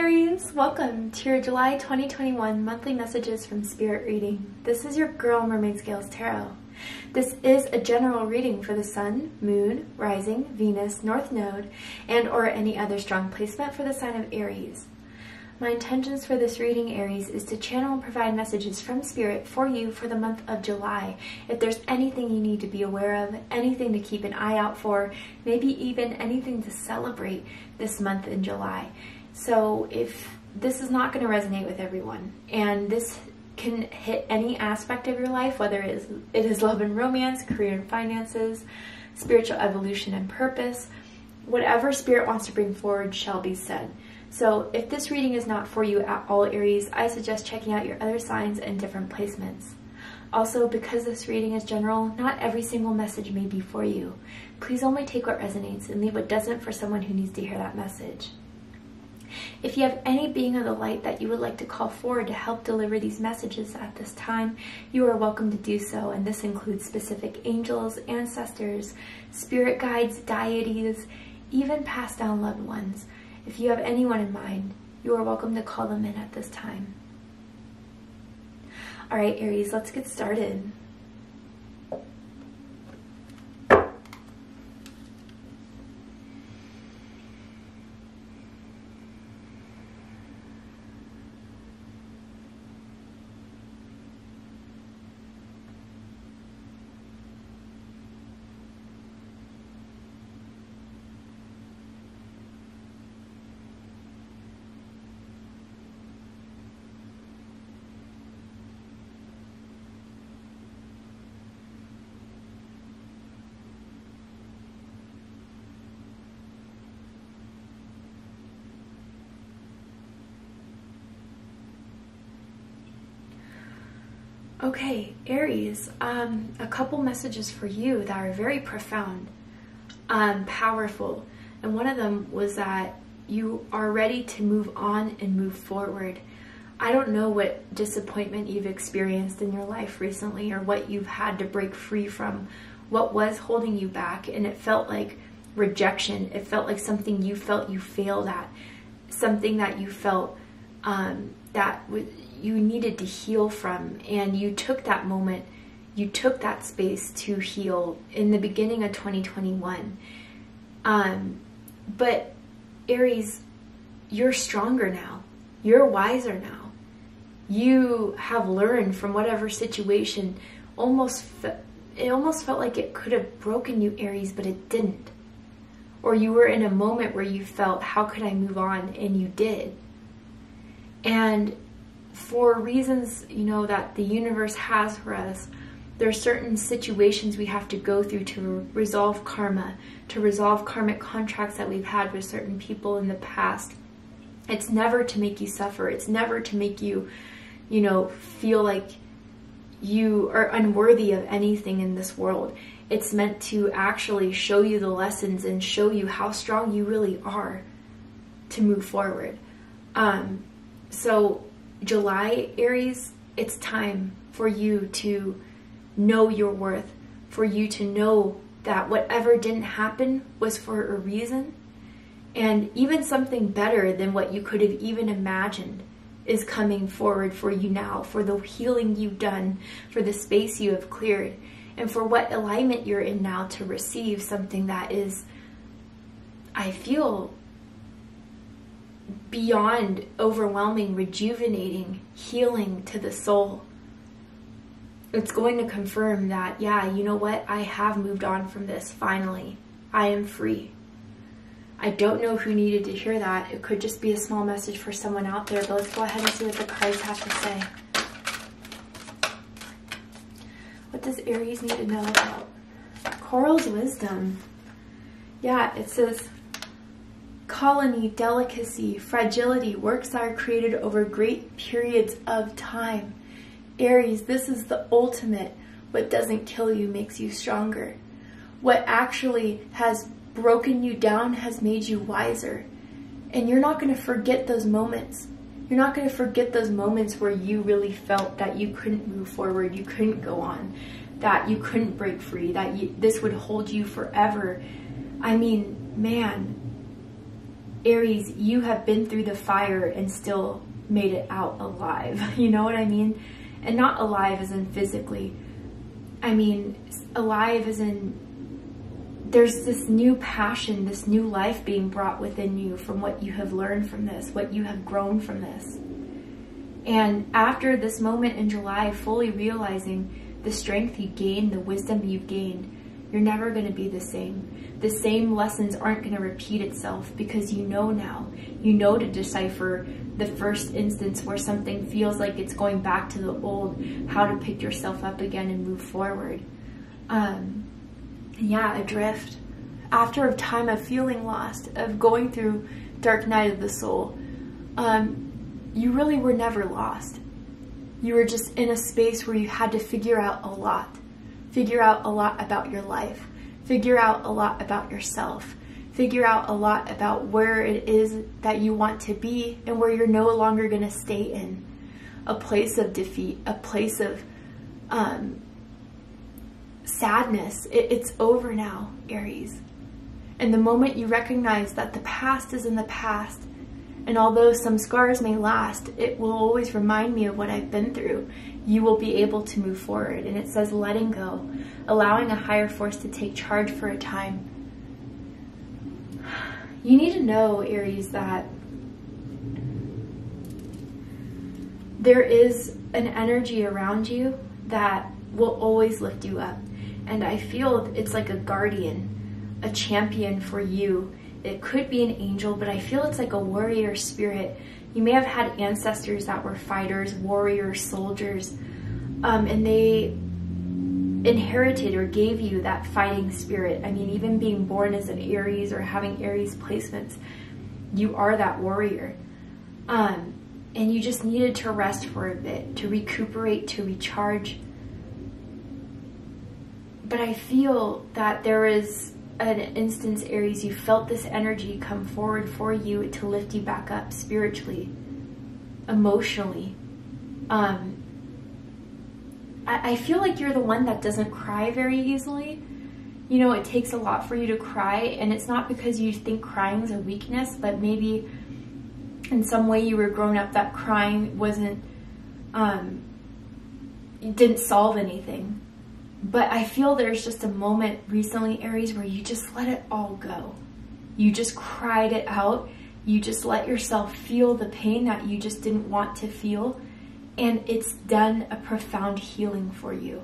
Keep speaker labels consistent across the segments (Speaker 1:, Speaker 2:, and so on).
Speaker 1: Aries! Welcome to your July 2021 monthly messages from Spirit reading. This is your girl Mermaid Scales Tarot. This is a general reading for the Sun, Moon, Rising, Venus, North Node, and or any other strong placement for the sign of Aries. My intentions for this reading, Aries, is to channel and provide messages from Spirit for you for the month of July. If there's anything you need to be aware of, anything to keep an eye out for, maybe even anything to celebrate this month in July. So if this is not going to resonate with everyone, and this can hit any aspect of your life, whether it is love and romance, career and finances, spiritual evolution and purpose, whatever Spirit wants to bring forward shall be said. So if this reading is not for you at all, Aries, I suggest checking out your other signs and different placements. Also, because this reading is general, not every single message may be for you. Please only take what resonates and leave what doesn't for someone who needs to hear that message. If you have any being of the light that you would like to call forward to help deliver these messages at this time, you are welcome to do so, and this includes specific angels, ancestors, spirit guides, deities, even passed down loved ones. If you have anyone in mind, you are welcome to call them in at this time. All right, Aries, let's get started. Okay, Aries, a couple messages for you that are very profound, powerful. And one of them was that you are ready to move on and move forward. I don't know what disappointment you've experienced in your life recently, or what you've had to break free from, what was holding you back, and it felt like rejection. It felt like something you felt you failed at, something that you felt you needed to heal from, and you took that moment, you took that space to heal in the beginning of 2021. But Aries, you're stronger now. You're wiser now. You have learned from whatever situation. It almost felt like it could have broken you, Aries, but it didn't. Or you were in a moment where you felt, how could I move on? And you did. And for reasons, that the universe has for us, there are certain situations we have to go through to resolve karma, to resolve karmic contracts that we've had with certain people in the past. It's never to make you suffer. It's never to make you, feel like you are unworthy of anything in this world. It's meant to actually show you the lessons and show you how strong you really are to move forward. So July, Aries, it's time for you to know your worth, for you to know that whatever didn't happen was for a reason, and even something better than what you could have even imagined is coming forward for you now, for the healing you've done, for the space you have cleared, and for what alignment you're in now to receive something that is, I feel, beyond overwhelming, rejuvenating, healing to the soul. It's going to confirm that, yeah, you know what? I have moved on from this, finally. I am free. I don't know who needed to hear that. It could just be a small message for someone out there, but let's go ahead and see what the cards have to say. What does Aries need to know about Coral's wisdom? Yeah, it says, colony, delicacy, fragility, works that are created over great periods of time. Aries, this is the ultimate. What doesn't kill you makes you stronger. What actually has broken you down has made you wiser. And you're not going to forget those moments. You're not going to forget those moments where you really felt that you couldn't move forward, you couldn't go on, that you couldn't break free, that this would hold you forever. I mean, man, Aries, you have been through the fire and still made it out alive. You know what I mean? And not alive as in physically. I mean, alive as in there's this new passion, this new life being brought within you from what you have learned from this, what you have grown from this. And after this moment in July, fully realizing the strength you gained, the wisdom you've gained, you're never going to be the same. The same lessons aren't going to repeat itself because you know now. You know to decipher the first instance where something feels like it's going back to the old, how to pick yourself up again and move forward. Yeah, adrift. After a time of feeling lost, of going through dark night of the soul, you really were never lost. You were just in a space where you had to figure out a lot. Figure out a lot about your life. Figure out a lot about yourself. Figure out a lot about where it is that you want to be and where you're no longer going to stay in. A place of defeat, a place of sadness. It's over now, Aries. And the moment you recognize that the past is in the past, and although some scars may last, it will always remind me of what I've been through, you will be able to move forward. And it says letting go, allowing a higher force to take charge for a time. You need to know, Aries, that there is an energy around you that will always lift you up. And I feel it's like a guardian, a champion for you. It could be an angel, but I feel it's like a warrior spirit. You may have had ancestors that were fighters, warriors, soldiers, and they inherited or gave you that fighting spirit. I mean, even being born as an Aries or having Aries placements, you are that warrior. And you just needed to rest for a bit, to recuperate, to recharge. But I feel that there is an instance, Aries, you felt this energy come forward for you to lift you back up spiritually, emotionally. I feel like you're the one that doesn't cry very easily. You know, it takes a lot for you to cry, and it's not because you think crying is a weakness, but maybe in some way you were grown up that crying wasn't, it didn't solve anything. But I feel there's just a moment recently, Aries, where you just let it all go. You just cried it out. You just let yourself feel the pain that you just didn't want to feel. And it's done a profound healing for you.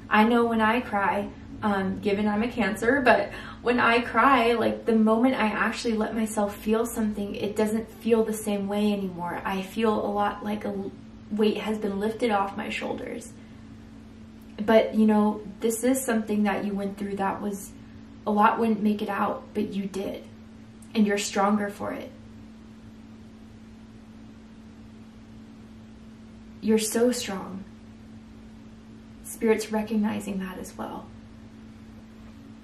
Speaker 1: I know when I cry, given I'm a Cancer, but when I cry, like the moment I actually let myself feel something, it doesn't feel the same way anymore. I feel a lot like a weight has been lifted off my shoulders. But, you know, this is something that you went through that was, a lot wouldn't make it out, but you did. And you're stronger for it. You're so strong. Spirit's recognizing that as well.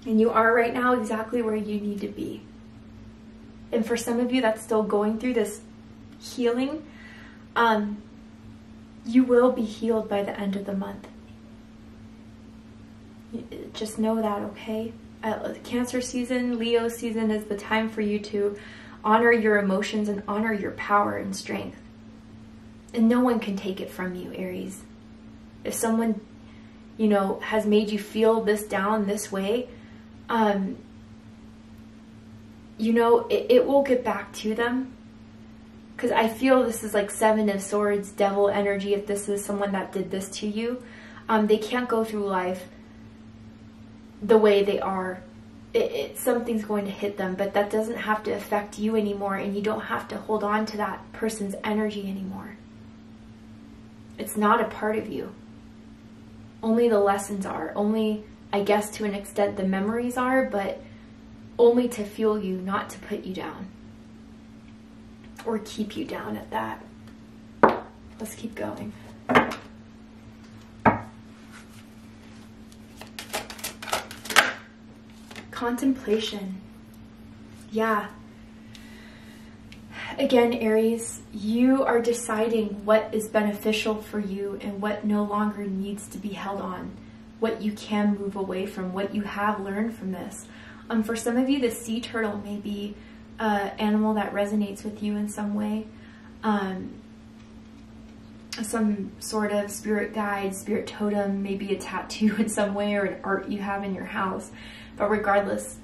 Speaker 1: And you are right now exactly where you need to be. And for some of you that's still going through this healing, you will be healed by the end of the month. Just know that, okay? Cancer season, Leo season is the time for you to honor your emotions and honor your power and strength. And no one can take it from you, Aries. If someone, you know, has made you feel this down this way, you know, it will get back to them. Because I feel this is like Seven of Swords, devil energy. If this is someone that did this to you, they can't go through life the way they are. Something's going to hit them, but that doesn't have to affect you anymore, and you don't have to hold on to that person's energy anymore. It's not a part of you. Only the lessons are. Only, I guess to an extent, the memories are, but only to fuel you, not to put you down. Or keep you down at that. Let's keep going. Contemplation. Yeah. Again, Aries, you are deciding what is beneficial for you and what no longer needs to be held on, what you can move away from, what you have learned from this. For some of you, the sea turtle may be animal that resonates with you in some way. Some sort of spirit guide, spirit totem, maybe a tattoo in some way, or an art you have in your house. But regardless,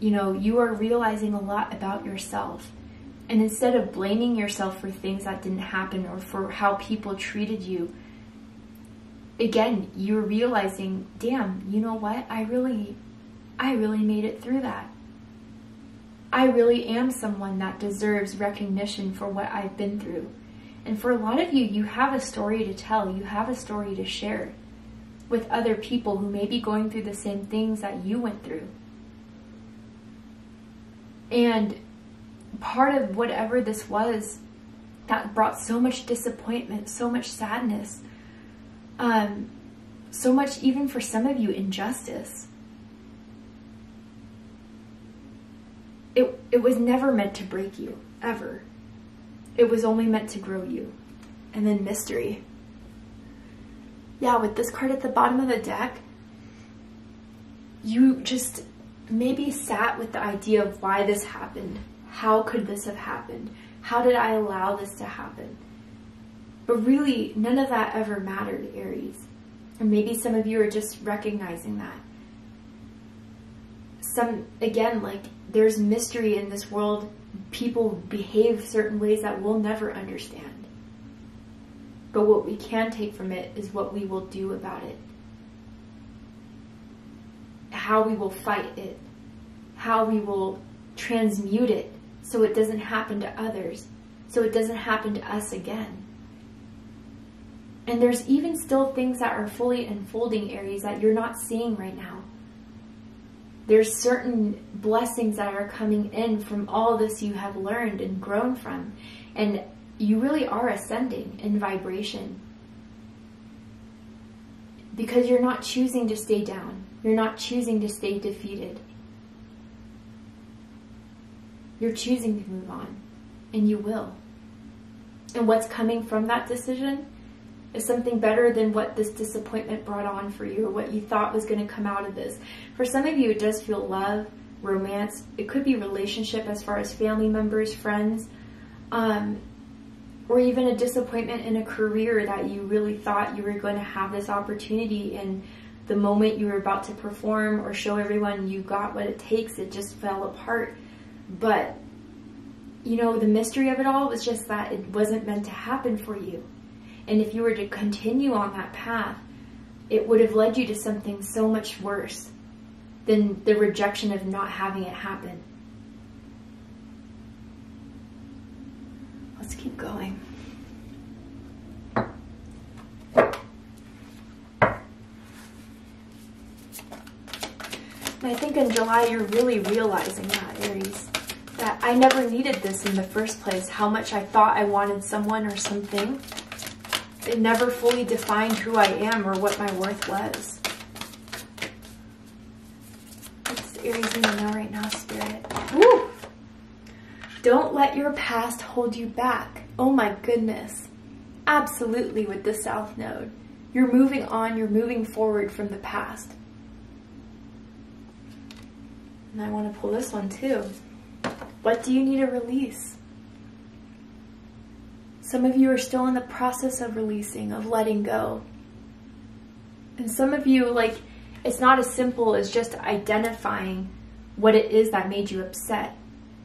Speaker 1: you know, you are realizing a lot about yourself. And instead of blaming yourself for things that didn't happen or for how people treated you, again, you're realizing, damn, you know what? I really made it through that. I really am someone that deserves recognition for what I've been through. And for a lot of you, you have a story to tell. You have a story to share with other people who may be going through the same things that you went through. And part of whatever this was that brought so much disappointment, so much sadness, so much, even for some of you, injustice. It was never meant to break you, ever. It was only meant to grow you. And then mystery. Yeah, with this card at the bottom of the deck, you just maybe sat with the idea of why this happened. How could this have happened? How did I allow this to happen? But really, none of that ever mattered, Aries. And maybe some of you are just recognizing that. Again, like, there's mystery in this world. People behave certain ways that we'll never understand. But what we can take from it is what we will do about it. How we will fight it. How we will transmute it so it doesn't happen to others. So it doesn't happen to us again. And there's even still things that are fully unfolding, Aries, that you're not seeing right now. There's certain blessings that are coming in from all this you have learned and grown from. And you really are ascending in vibration. Because you're not choosing to stay down. You're not choosing to stay defeated. You're choosing to move on. And you will. And what's coming from that decision is something better than what this disappointment brought on for you, or what you thought was going to come out of this. For some of you, it does feel love, romance. It could be relationship as far as family members, friends, or even a disappointment in a career that you really thought you were going to have this opportunity, and the moment you were about to perform or show everyone you got what it takes, it just fell apart. But, you know, the mystery of it all was just that it wasn't meant to happen for you. And if you were to continue on that path, it would have led you to something so much worse than the rejection of not having it happen. Let's keep going. And I think in July, you're really realizing that, Aries, that I never needed this in the first place. How much I thought I wanted someone or something. It never fully defined who I am or what my worth was. What does Aries need to know right now, Spirit? Woo! Don't let your past hold you back. Oh my goodness. Absolutely with the South Node. You're moving on, you're moving forward from the past. And I want to pull this one too. What do you need to release? Some of you are still in the process of releasing, of letting go. And some of you, like, it's not as simple as just identifying what it is that made you upset.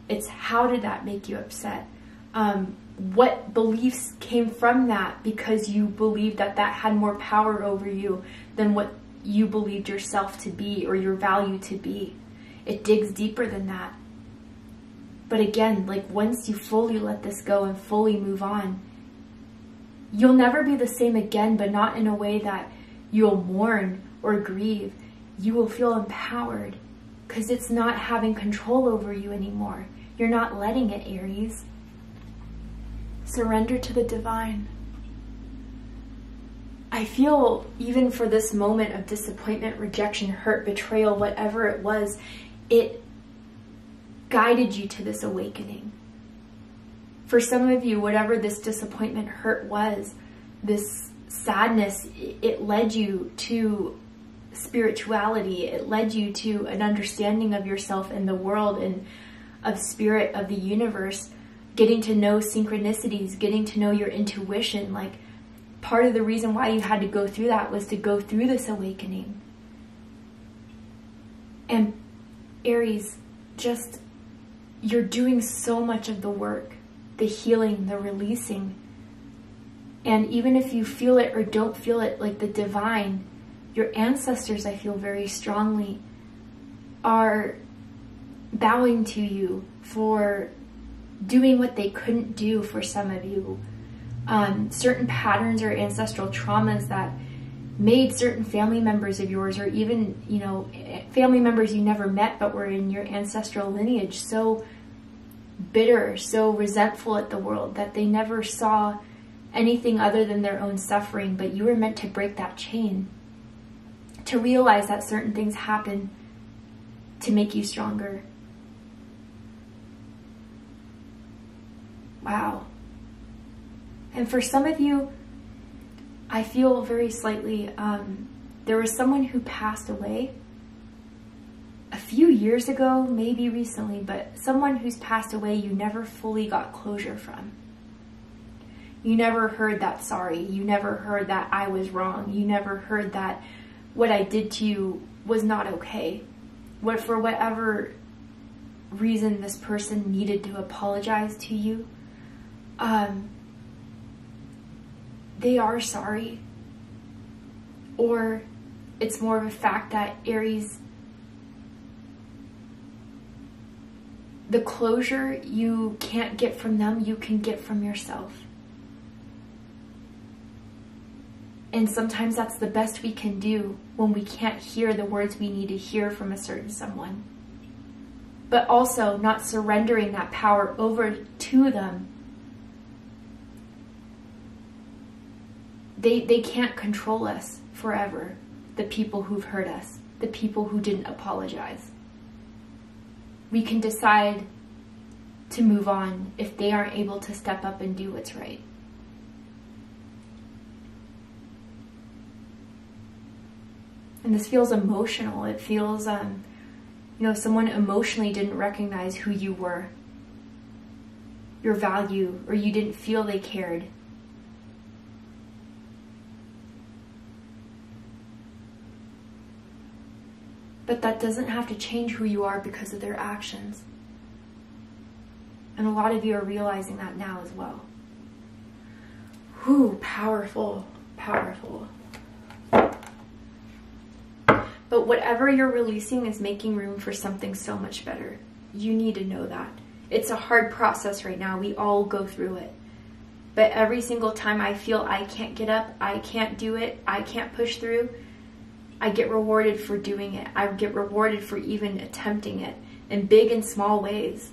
Speaker 1: It's how did that make you upset? What beliefs came from that because you believed that that had more power over you than what you believed yourself to be or your value to be. It digs deeper than that. But again, like, once you fully let this go and fully move on, you'll never be the same again, but not in a way that you'll mourn or grieve. You will feel empowered because it's not having control over you anymore. You're not letting it, Aries. Surrender to the divine. I feel even for this moment of disappointment, rejection, hurt, betrayal, whatever it was, it guided you to this awakening. For some of you, whatever this disappointment, hurt was, this sadness, it led you to spirituality. It led you to an understanding of yourself in the world. And of spirit, of the universe, getting to know synchronicities, getting to know your intuition. Like, part of the reason why you had to go through that was to go through this awakening. And Aries, just, you're doing so much of the work, the healing, the releasing. And even if you feel it or don't feel it, like the divine, your ancestors, I feel very strongly, are bowing to you for doing what they couldn't do for some of you. Certain patterns or ancestral traumas that made certain family members of yours, or even, you know, family members you never met but were in your ancestral lineage, so bitter, so resentful at the world that they never saw anything other than their own suffering. But you were meant to break that chain, to realize that certain things happen to make you stronger. Wow. And for some of you, I feel very slightly, there was someone who passed away a few years ago, maybe recently, but someone who's passed away you never fully got closure from. You never heard that sorry. You never heard that I was wrong. You never heard that what I did to you was not okay. For whatever reason this person needed to apologize to you, they are sorry. Or it's more of a fact that, Aries, the closure you can't get from them, you can get from yourself. And sometimes that's the best we can do when we can't hear the words we need to hear from a certain someone. But also not surrendering that power over to them. They can't control us forever, the people who've hurt us, the people who didn't apologize. We can decide to move on if they aren't able to step up and do what's right. And this feels emotional. It feels, someone emotionally didn't recognize who you were, your value, or you didn't feel they cared. But that doesn't have to change who you are because of their actions. And a lot of you are realizing that now as well. Whew, powerful, powerful. But whatever you're releasing is making room for something so much better. You need to know that. It's a hard process right now. We all go through it. But every single time I feel I can't get up, I can't do it, I can't push through, I get rewarded for doing it. I get rewarded for even attempting it in big and small ways.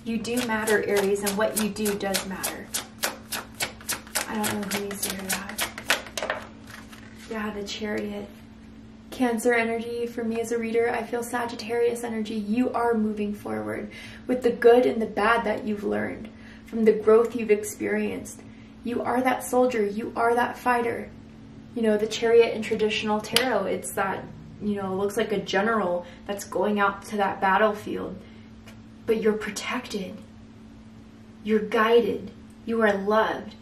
Speaker 1: You do matter, Aries, and what you do does matter. I don't know who needs to hear that. Yeah, the Chariot. Cancer energy for me as a reader. I feel Sagittarius energy. You are moving forward with the good and the bad that you've learned from the growth you've experienced. You are that soldier. You are that fighter. You know, the Chariot in traditional tarot, it's that, looks like a general that's going out to that battlefield. But you're protected. You're guided. You are loved.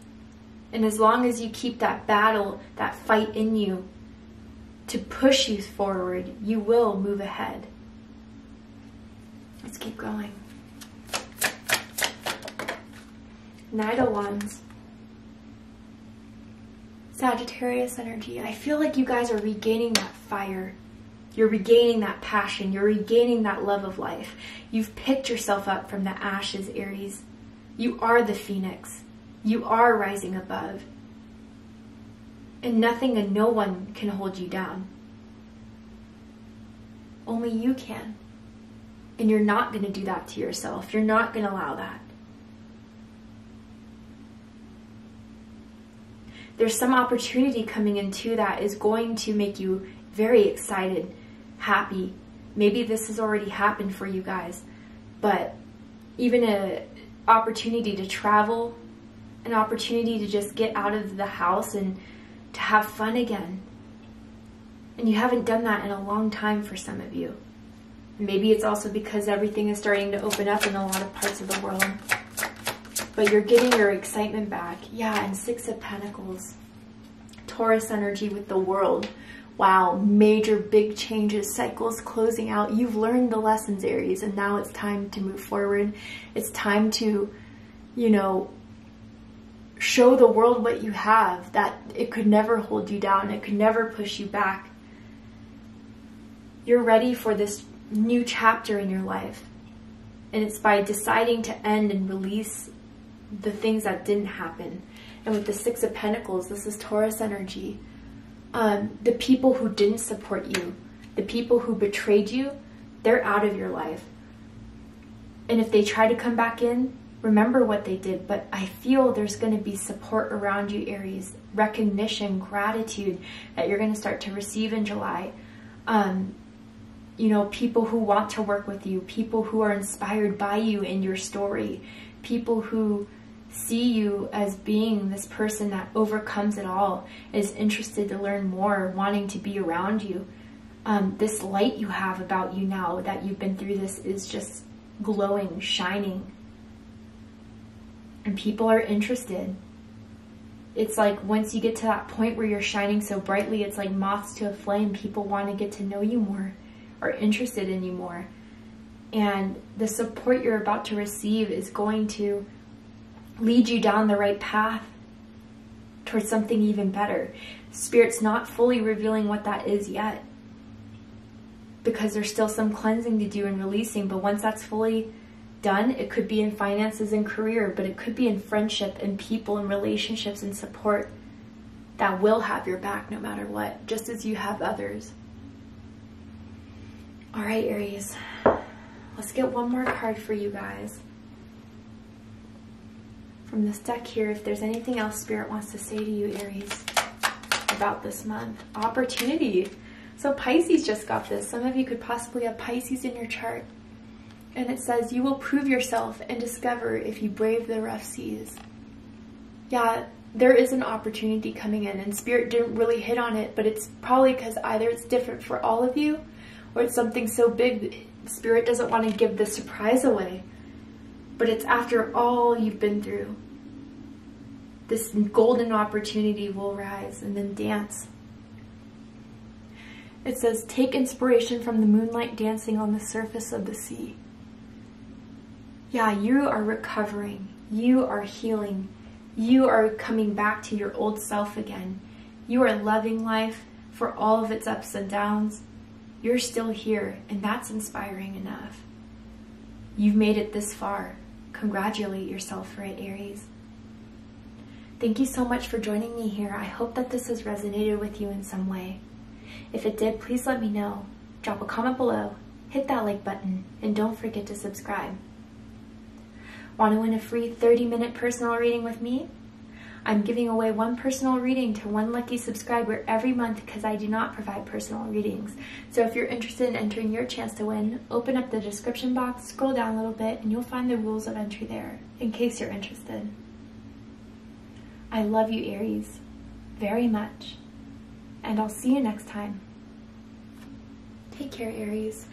Speaker 1: And as long as you keep that battle, that fight in you to push you forward, you will move ahead. Let's keep going. Knight of Wands. Sagittarius energy. I feel like you guys are regaining that fire. You're regaining that passion. You're regaining that love of life. You've picked yourself up from the ashes, Aries. You are the phoenix. You are rising above. And nothing and no one can hold you down. Only you can. And you're not going to do that to yourself. You're not going to allow that. There's some opportunity coming into that is going to make you very excited, happy. Maybe this has already happened for you guys, but even an opportunity to travel, an opportunity to just get out of the house and to to have fun again. And you haven't done that in a long time for some of you. Maybe it's also because everything is starting to open up in a lot of parts of the world. But you're getting your excitement back. Yeah, and Six of Pentacles. Taurus energy with the world. Wow, major big changes, cycles closing out. You've learned the lessons, Aries, and now it's time to move forward. It's time to, you know, show the world what you have, that it could never hold you down. It could never push you back. You're ready for this new chapter in your life. And it's by deciding to end and release the things that didn't happen. And with the Six of Pentacles, this is Taurus energy. The people who didn't support you, the people who betrayed you, they're out of your life. And if they try to come back in, remember what they did. But I feel there's going to be support around you, Aries. Recognition, gratitude that you're going to start to receive in July. You know, people who want to work with you, people who are inspired by you in your story, people who see you as being this person that overcomes it all, is interested to learn more, wanting to be around you. This light you have about you now that you've been through this is just glowing, shining. And people are interested. It's like once you get to that point where you're shining so brightly, it's like moths to a flame. People want to get to know you more, are interested in you more. And the support you're about to receive is going to lead you down the right path towards something even better. Spirit's not fully revealing what that is yet, because there's still some cleansing to do and releasing. But once that's fully done, it could be in finances and career, but it could be in friendship and people and relationships and support that will have your back no matter what, just as you have others. All right, Aries, let's get one more card for you guys from this deck here. If there's anything else Spirit wants to say to you, Aries, about this month. Opportunity. So Pisces just got this. Some of you could possibly have Pisces in your chart. And it says, you will prove yourself and discover if you brave the rough seas. Yeah, there is an opportunity coming in, and Spirit didn't really hit on it, but it's probably because either it's different for all of you, or it's something so big that Spirit doesn't want to give the surprise away. But it's after all you've been through. This golden opportunity will rise and then dance. It says, take inspiration from the moonlight dancing on the surface of the sea. Yeah, you are recovering. You are healing. You are coming back to your old self again. You are loving life for all of its ups and downs. You're still here, and that's inspiring enough. You've made it this far. Congratulate yourself for it, Aries. Thank you so much for joining me here. I hope that this has resonated with you in some way. If it did, please let me know. Drop a comment below, hit that like button, and don't forget to subscribe. Want to win a free 30-minute personal reading with me? I'm giving away one personal reading to one lucky subscriber every month because I do not provide personal readings. So if you're interested in entering your chance to win, open up the description box, scroll down a little bit, and you'll find the rules of entry there, in case you're interested. I love you, Aries, very much. And I'll see you next time. Take care, Aries.